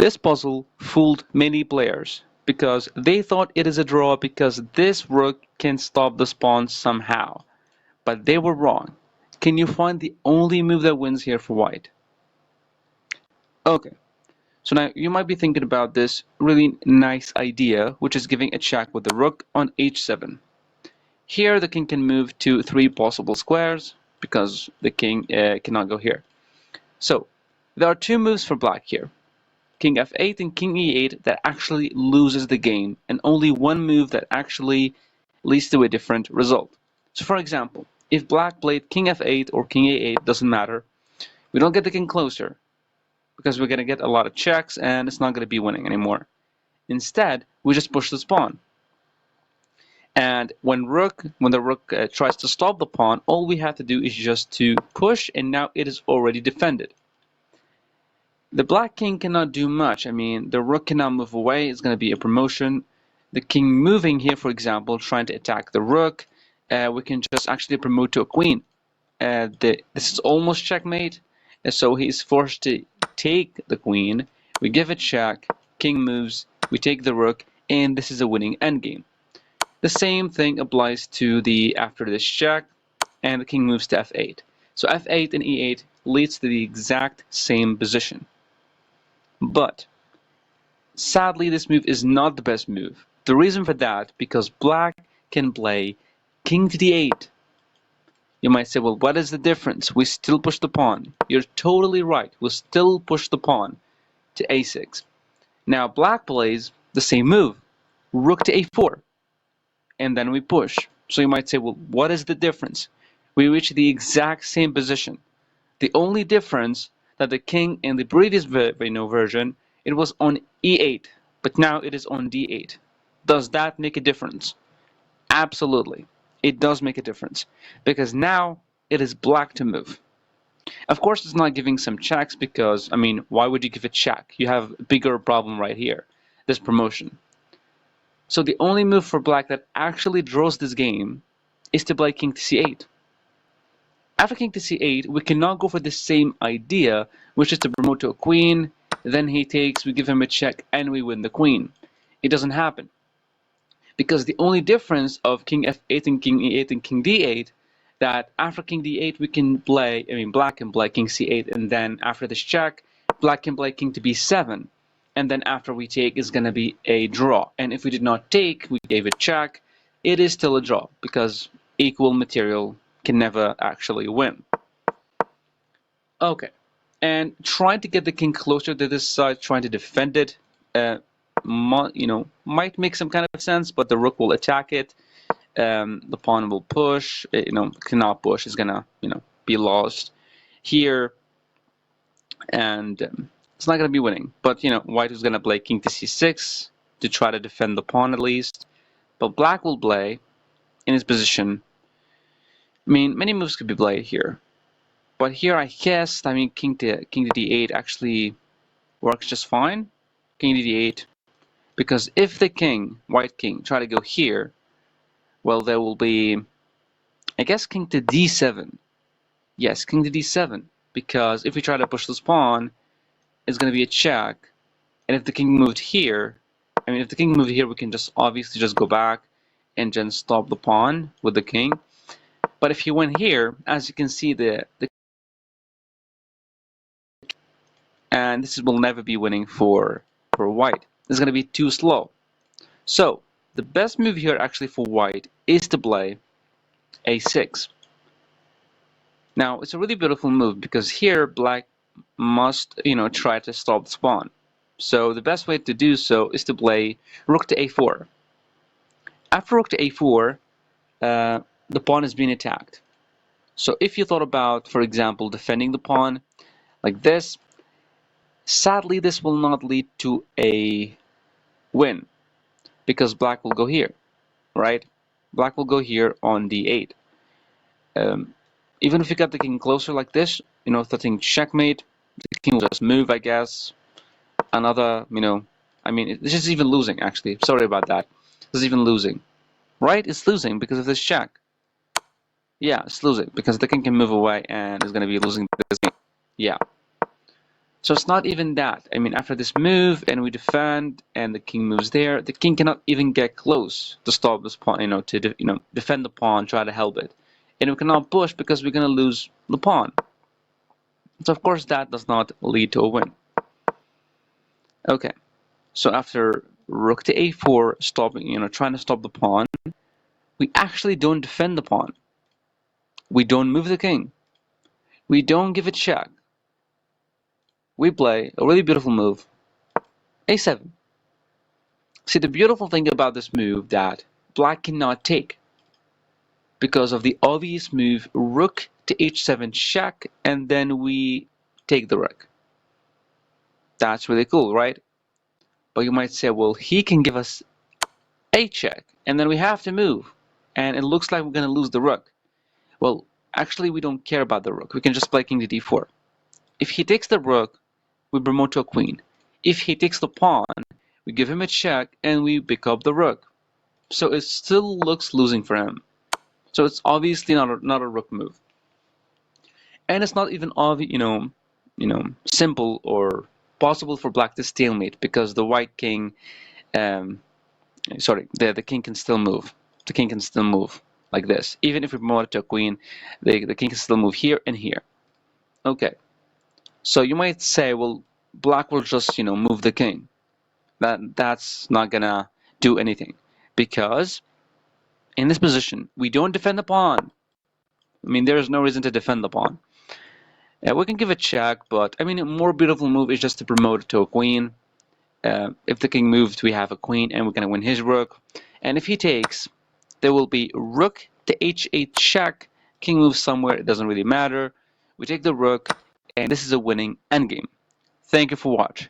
This puzzle fooled many players because they thought it is a draw because this rook can stop the pawn somehow. But they were wrong. Can you find the only move that wins here for white? Okay, so now you might be thinking about this really nice idea, which is giving a check with the rook on h7. Here the king can move to 3 possible squares because the king cannot go here. So there are 2 moves for black here. King f8 and king e8 that actually loses the game, and only one move that actually leads to a different result. So for example, if black played king f8 or king a8, doesn't matter, we don't get the king closer because we're going to get a lot of checks and it's not going to be winning anymore. Instead, we just push this pawn. And when the rook tries to stop the pawn, all we have to do is just to push, and now it is already defended. The black king cannot do much. I mean, the rook cannot move away. It's going to be a promotion. The king moving here, for example, trying to attack the rook, we can just actually promote to a queen. This is almost checkmate, so he's forced to take the queen. We give a check, king moves, we take the rook, and this is a winning endgame. The same thing applies to the after this check, and the king moves to f8. So f8 and e8 leads to the exact same position. But sadly, this move is not the best move. The reason for that, because black can play king to d8. You might say, well, what is the difference? We still push the pawn. You're totally right. We'll still push the pawn to a6. Now black plays the same move, rook to a4, and then we push. So you might say, well, what is the difference? We reach the exact same position. The only difference that the king in the previous version, it was on e8, but now it is on d8. Does that make a difference? Absolutely. It does make a difference, because now it is black to move. Of course, it's not giving some checks because, I mean, why would you give a check? You have a bigger problem right here, this promotion. So the only move for black that actually draws this game is to play king to c8. After king to c8, we cannot go for the same idea, which is to promote to a queen, then he takes, we give him a check, and we win the queen. It doesn't happen. Because the only difference of king f8 and king e8 and king d8, that after king d8 we can play, black can play king c8, and then after this check, black can play king to b7, and then after we take is going to be a draw. And if we did not take, we gave a check, it is still a draw, because equal material can never actually win. Okay, and trying to get the king closer to this side, trying to defend it, might make some kind of sense, but the rook will attack it. The pawn will push. Cannot push. Is gonna, be lost here, and it's not gonna be winning. But white is gonna play king to c6 to try to defend the pawn at least. But black will play in his position. Many moves could be played here, but here I guess king to d8 actually works just fine. King to d8. Because if the white king, try to go here, well, there will be, I guess, king to d7. Yes, king to d7. Because if we try to push this pawn, it's going to be a check. And if the king moved here, if the king moved here, we can just obviously just go back and then stop the pawn with the king. But if he went here, as you can see, and this will never be winning for white. It's going to be too slow. So the best move here actually for white is to play a6. Now it's a really beautiful move because here black must try to stop the pawn. So the best way to do so is to play rook to a4. After rook to a4, the pawn is being attacked. So if you thought about, for example, defending the pawn like this, sadly this will not lead to a win, because black will go here, right? Black will go here on d8. Even if you got the king closer like this, threatening checkmate, the king will just move, I guess. Another, this is even losing, actually. Sorry about that. This is even losing. Right? It's losing because of this check. Yeah, it's losing because the king can move away and is going to be losing this game. Yeah. So it's not even that. I mean, after this move and we defend and the king moves there, the king cannot even get close to stop this pawn, to defend the pawn, try to help it. And we cannot push because we're going to lose the pawn. So of course that does not lead to a win. Okay, so after rook to a4, trying to stop the pawn, we actually don't defend the pawn. We don't move the king. We don't give it check. We play a really beautiful move, a7. See, the beautiful thing about this move that black cannot take because of the obvious move rook to h7 check, and then we take the rook. That's really cool, right? But you might say, well, he can give us a check, and then we have to move, and it looks like we're going to lose the rook. Well, actually, we don't care about the rook. We can just play king to d4. If he takes the rook, we promote to a queen. If he takes the pawn, we give him a check, and we pick up the rook. So it still looks losing for him. So it's obviously not a rook move, and it's not even obvious, simple or possible for black to stalemate because the white king, um, sorry, the king can still move. The king can still move like this. Even if we promote it to a queen, the king can still move here and here. Okay, so you might say, well, black will just move the king. That's not gonna do anything because in this position we don't defend the pawn. I mean, there's no reason to defend the pawn. We can give a check, but I mean, a more beautiful move is just to promote it to a queen. If the king moves, we have a queen, and we're gonna win his rook. And if he takes, there will be rook to h8 check. King moves somewhere, it doesn't really matter. We take the rook, and this is a winning endgame. Thank you for watching.